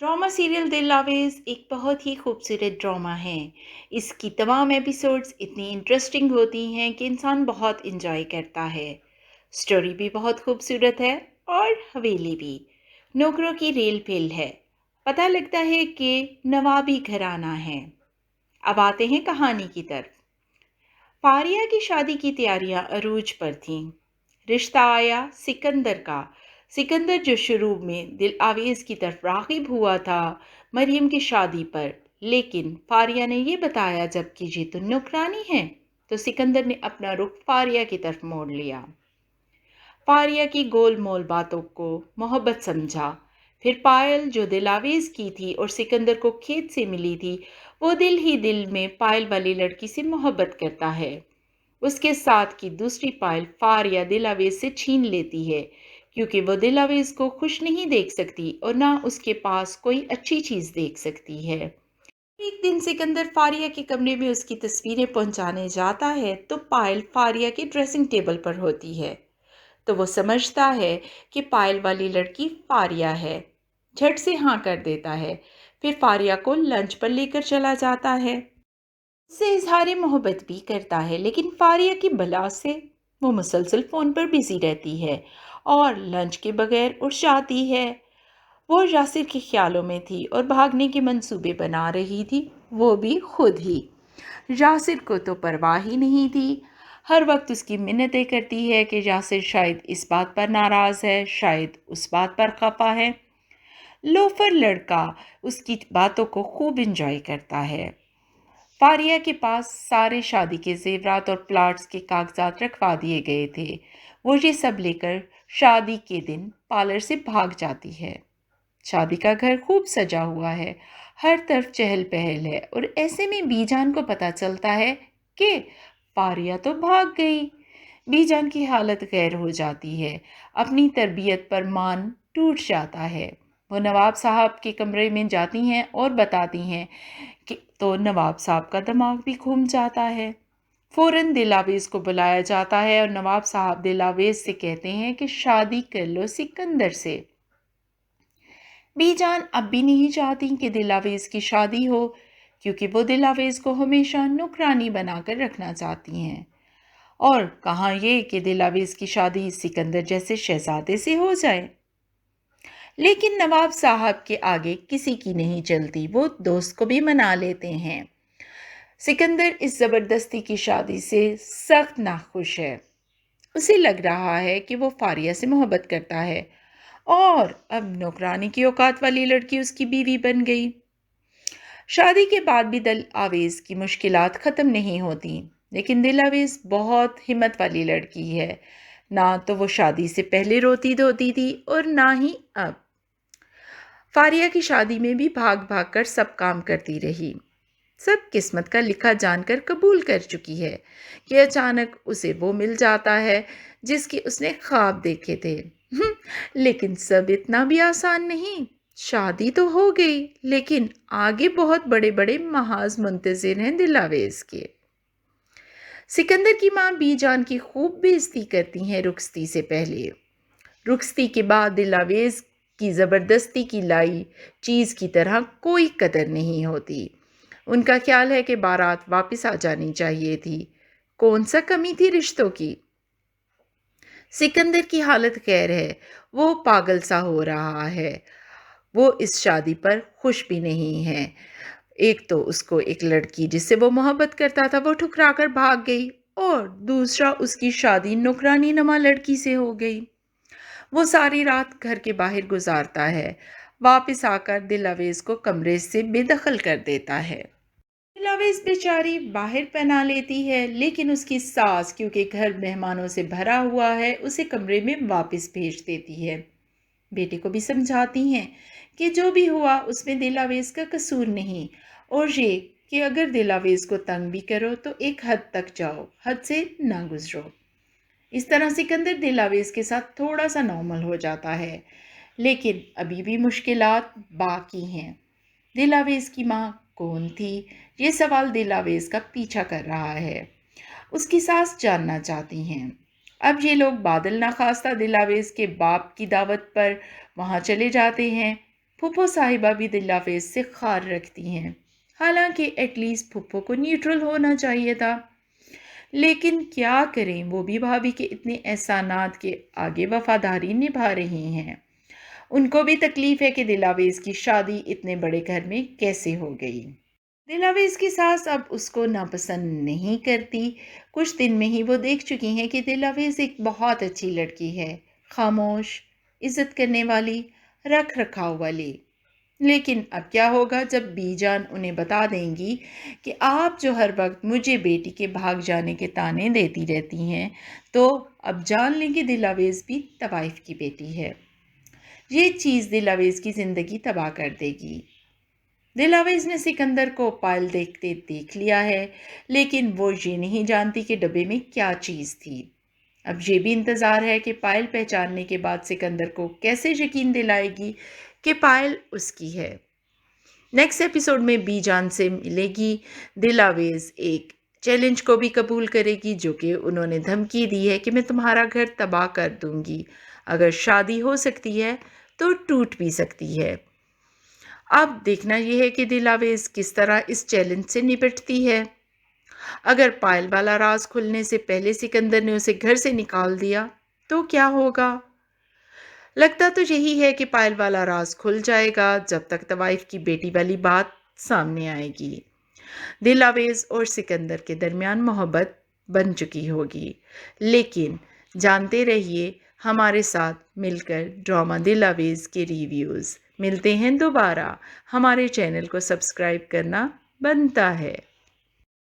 Drama serial दिल आवेज एक बहुत ही खूबसूरत ड्रामा है। इसकी तमाम एपिसोड्स इतनी इंटरेस्टिंग होती हैं कि इंसान बहुत इंजॉय करता है। स्टोरी भी बहुत खूबसूरत है और हवेली भी नौकरों की रेल फेल है। पता लगता है कि नवाबी घराना है। अब आते हैं कहानी की तरफ। फारिया की शादी की तैयारियां अरूज पर थीं। रिश्ता आया सिकंदर का। सिकंदर जो शुरू में दिल आवेज की तरफ राग़िब हुआ था मरियम की शादी पर, लेकिन फारिया ने ये बताया जबकि ये तो नौकरानी है, तो सिकंदर ने अपना रुख फारिया की तरफ मोड़ लिया। फारिया की गोल मोल बातों को मोहब्बत समझा। फिर पायल जो दिलावेज की थी और सिकंदर को खेत से मिली थी, वो दिल ही दिल में पायल वाली लड़की से मोहब्बत करता है। उसके साथ की दूसरी पायल फारिया दिलावेज से छीन लेती है, क्योंकि वो दिलावेज को खुश नहीं देख सकती और ना उसके पास कोई अच्छी चीज देख सकती है। एक दिन सिकंदर फारिया के कमरे में उसकी तस्वीरें पहुंचाने जाता है तो पायल फारिया के ड्रेसिंग टेबल पर होती है। तो वो समझता है कि पायल वाली लड़की फारिया है। झट से हाँ कर देता है। फिर फारिया को लंच पर लेकर चला जाता है। उससे इजहार मोहब्बत भी करता है, लेकिन फारिया की बला से वो मुसलसल फ़ोन पर बिजी रहती है और लंच के बगैर उठ जाती है। वो यासिर के ख्यालों में थी और भागने के मंसूबे बना रही थी, वो भी खुद ही। यासिर को तो परवाह ही नहीं थी। हर वक्त उसकी मिन्नतें करती है कि यासिर शायद इस बात पर नाराज़ है, शायद उस बात पर खफा है। लोफर लड़का उसकी बातों को खूब इंजॉय करता है। फारिया के पास सारे शादी के जेवरात और प्लाट्स के कागजात रखवा दिए गए थे। वो ये सब लेकर शादी के दिन पार्लर से भाग जाती है। शादी का घर खूब सजा हुआ है, हर तरफ चहल पहल है और ऐसे में बीजान को पता चलता है कि फारिया तो भाग गई। बीजान की हालत गैर हो जाती है, अपनी तरबियत पर मान टूट जाता है। वो नवाब साहब के कमरे में जाती हैं और बताती हैं कि तो नवाब साहब का दिमाग भी घूम जाता है। फौरन दिलावेज को बुलाया जाता है और नवाब साहब दिलावेज से कहते हैं कि शादी कर लो सिकंदर से। बीजान अब भी नहीं चाहती कि दिलावेज की शादी हो, क्योंकि वो दिलावेज को हमेशा नौकरानी बनाकर रखना चाहती हैं। और कहाँ ये कि दिलावेज की शादी सिकंदर जैसे शहजादे से हो जाए। लेकिन नवाब साहब के आगे किसी की नहीं चलती, वो दोस्त को भी मना लेते हैं। सिकंदर इस ज़बरदस्ती की शादी से सख्त नाखुश है। उसे लग रहा है कि वो फारिया से मोहब्बत करता है और अब नौकरानी की औकात वाली लड़की उसकी बीवी बन गई। शादी के बाद भी दिल आवेज की मुश्किलात ख़त्म नहीं होती, लेकिन दिल आवेज बहुत हिम्मत वाली लड़की है। ना तो वो शादी से पहले रोती धोती थी और ना ही अब। फारिया की शादी में भी भाग भाग कर सब काम करती रही। सब किस्मत का लिखा जानकर कबूल कर चुकी है कि अचानक उसे वो मिल जाता है जिसकी उसने ख्वाब देखे थे। लेकिन सब इतना भी आसान नहीं। शादी तो हो गई, लेकिन आगे बहुत बड़े बड़े महाज मुंतजिर हैं दिलावेज के। सिकंदर की माँ बीजान की खूब बेइज्जती करती हैं रुखसती से पहले। रुखसती के बाद दिलावेज की ज़बरदस्ती की लाई चीज़ की तरह कोई कदर नहीं होती। उनका ख्याल है कि बारात वापस आ जानी चाहिए थी। कौन सा कमी थी रिश्तों की। सिकंदर की हालत खैर है, वो पागल सा हो रहा है। वो इस शादी पर खुश भी नहीं है। एक तो उसको एक लड़की जिससे वो मोहब्बत करता था वो ठुकरा कर भाग गई, और दूसरा उसकी शादी नौकरानी नमा लड़की से हो गई। वो सारी रात घर के बाहर गुजारता है। वापस आकर दिलावेज को कमरे से बेदखल कर देता है। दिलावेज बेचारी बाहर पना लेती है, लेकिन उसकी सास क्योंकि घर मेहमानों से भरा हुआ है उसे कमरे में वापस भेज देती है। बेटे को भी समझाती हैं कि जो भी हुआ उसमें दिलावेज का कसूर नहीं, और ये कि अगर दिलावेज को तंग भी करो तो एक हद तक जाओ, हद से ना गुजरो। इस तरह सिकंदर दिलावेज के साथ थोड़ा सा नॉर्मल हो जाता है, लेकिन अभी भी मुश्किलात बाकी हैं। दिलावेज की माँ कौन थी, ये सवाल दिलावेज का पीछा कर रहा है। उसकी सास जानना चाहती हैं। अब ये लोग बादल नाखास्ता दिलावेज के बाप की दावत पर वहाँ चले जाते हैं। پھپھو صاحبہ بھی دلاویز سے خار رکھتی ہیں، حالانکہ ایٹ لیسٹ پھپھو کو نیوٹرل ہونا چاہیے تھا، لیکن کیا کریں، وہ بھی بھابھی کے اتنے احسانات کے آگے وفاداری نبھا رہی ہیں۔ ان کو بھی تکلیف ہے کہ دلاویز کی شادی اتنے بڑے گھر میں کیسے ہو گئی۔ دلاویز کی ساس اب اس کو ناپسند نہیں کرتی، کچھ دن میں ہی وہ دیکھ چکی ہیں کہ دلاویز ایک بہت اچھی لڑکی ہے، خاموش، عزت کرنے والی، رکھ رکھاؤ والی۔ لیکن اب کیا ہوگا جب بی جان انہیں بتا دیں گی کہ آپ جو ہر وقت مجھے بیٹی کے بھاگ جانے کے طعنے دیتی رہتی ہیں، تو اب جان لیں گے دلاویز بھی طوائف کی بیٹی ہے۔ یہ چیز دلاویز کی زندگی تباہ کر دے گی۔ دلاویز نے سکندر کو پائل دیکھتے دیکھ لیا ہے، لیکن وہ یہ نہیں جانتی کہ ڈبے میں کیا چیز تھی۔ اب یہ بھی انتظار ہے کہ پائل پہچاننے کے بعد سکندر کو کیسے یقین دلائے گی کہ پائل اس کی ہے۔ نیکسٹ ایپیسوڈ میں بی جان سے ملے گی، دلاویز ایک چیلنج کو بھی قبول کرے گی جو کہ انہوں نے دھمکی دی ہے کہ میں تمہارا گھر تباہ کر دوں گی، اگر شادی ہو سکتی ہے تو ٹوٹ بھی سکتی ہے۔ اب دیکھنا یہ ہے کہ دلاویز کس طرح اس چیلنج سے نپٹتی ہے۔ اگر پائل والا راز کھلنے سے پہلے سکندر نے اسے گھر سے نکال دیا تو کیا ہوگا؟ لگتا تو یہی ہے کہ پائل والا راز کھل جائے گا جب تک طوائف کی بیٹی والی بات سامنے آئے گی۔ دلاویز اور سکندر کے درمیان محبت بن چکی ہوگی، لیکن جانتے رہیے ہمارے ساتھ مل کر ڈرامہ دلاویز کے ریویوز۔ ملتے ہیں دوبارہ، ہمارے چینل کو سبسکرائب کرنا بنتا ہے۔